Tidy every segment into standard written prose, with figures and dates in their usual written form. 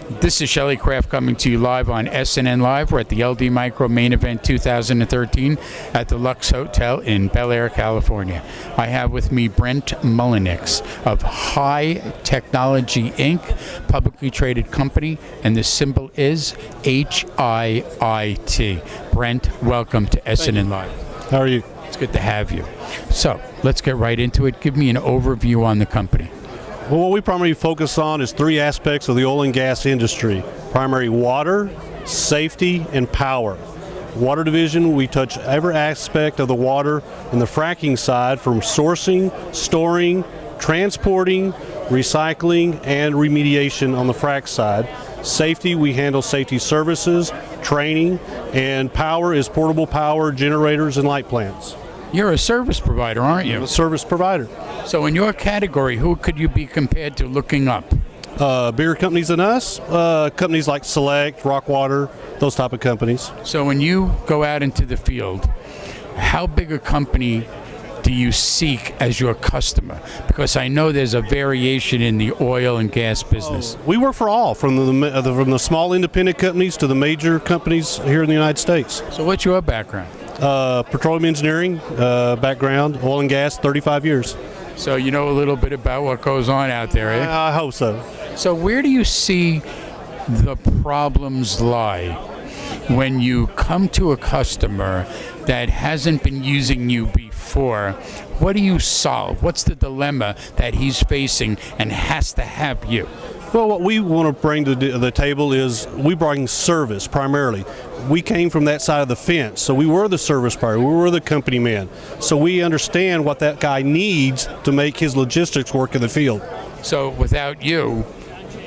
This is Shelly Craft coming to you live on SNNLive. We're at the LD Micro Main Event 2013 at the Lux Hotel in Bel Air, California. I have with me Brent Mulliniks of HII Technology Inc., publicly traded company, and the symbol is HIIT. Brent, welcome to SNNLive. How are you? It's good to have you. So let's get right into it. Give me an overview on the company. Well, what we primarily focus on is three aspects of the oil and gas industry: primary water, safety, and power. Water division, we touch every aspect of the water in the fracking side, from sourcing, storing, transporting, recycling, and remediation on the frac side. Safety, we handle safety services, training, and power is portable power generators and light plants. You're a service provider, aren't you? I'm a service provider. So in your category, who could you be compared to looking up? Bigger companies than us, companies like Select, Rockwater, those type of companies. So when you go out into the field, how big a company do you seek as your customer? Because I know there's a variation in the oil and gas business. We work for all, from the small independent companies to the major companies here in the United States. So what's your background? Petroleum engineering background, oil and gas, 35 years. So you know a little bit about what goes on out there, eh? I hope so. So where do you see the problems lie when you come to a customer that hasn't been using you before? What do you solve? What's the dilemma that he's facing and has to have you? Well, what we want to bring to the table is we bring service primarily. We came from that side of the fence, so we were the service provider, we were the company man. So we understand what that guy needs to make his logistics work in the field. So without you,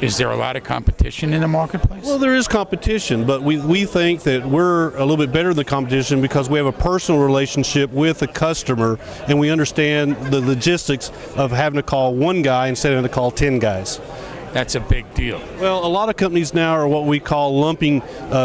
is there a lot of competition in the marketplace? Well, there is competition, but we think that we're a little bit better than the competition because we have a personal relationship with the customer, and we understand the logistics of having to call one guy instead of having to call 10 guys. That's a big deal. Well, a lot of companies now are what we call lumping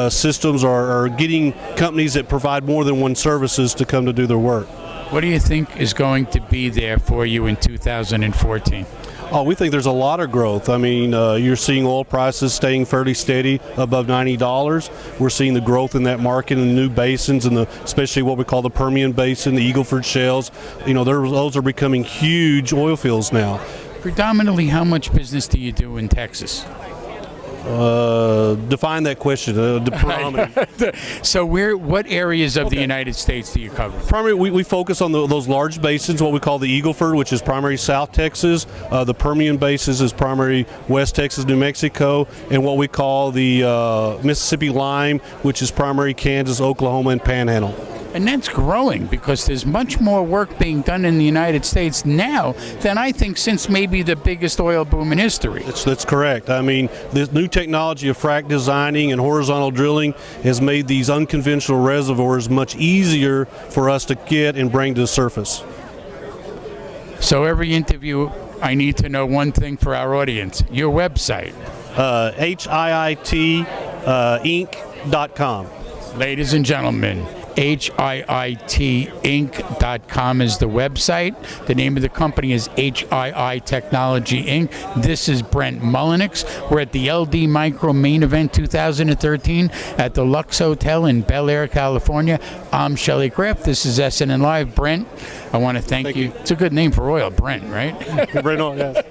systems, or getting companies that provide more than one services to come to do their work. What do you think is going to be there for you in 2014? Oh, we think there's a lot of growth. I mean, you're seeing oil prices staying fairly steady above $90. We're seeing the growth in that market and the new basins, and especially what we call the Permian Basin, the Eagle Ford shales. You know, those are becoming huge oil fields now. Predominantly, how much business do you do in Texas? Define that question. So what areas of the United States do you cover? Primarily, we focus on those large basins, what we call the Eagle Ford, which is primary South Texas. The Permian Basin is primary West Texas, New Mexico, and what we call the Mississippi Lime, which is primary Kansas, Oklahoma, and Panhandle. And that's growing because there's much more work being done in the United States now than I think since maybe the biggest oil boom in history. That's correct. I mean, this new technology of frac designing and horizontal drilling has made these unconventional reservoirs much easier for us to get and bring to the surface. So every interview, I need to know one thing for our audience: your website. HIIT.com. Ladies and gentlemen, HIITinc.com is the website. The name of the company is HII Technology Inc. This is Brent Mulliniks. We're at the LD Micro Main Event 2013 at the Lux Hotel in Bel Air, California. I'm Shelly Craft. This is SNNLive. Brent, I want to thank you. It's a good name for oil, Brent, right? Brent, yes.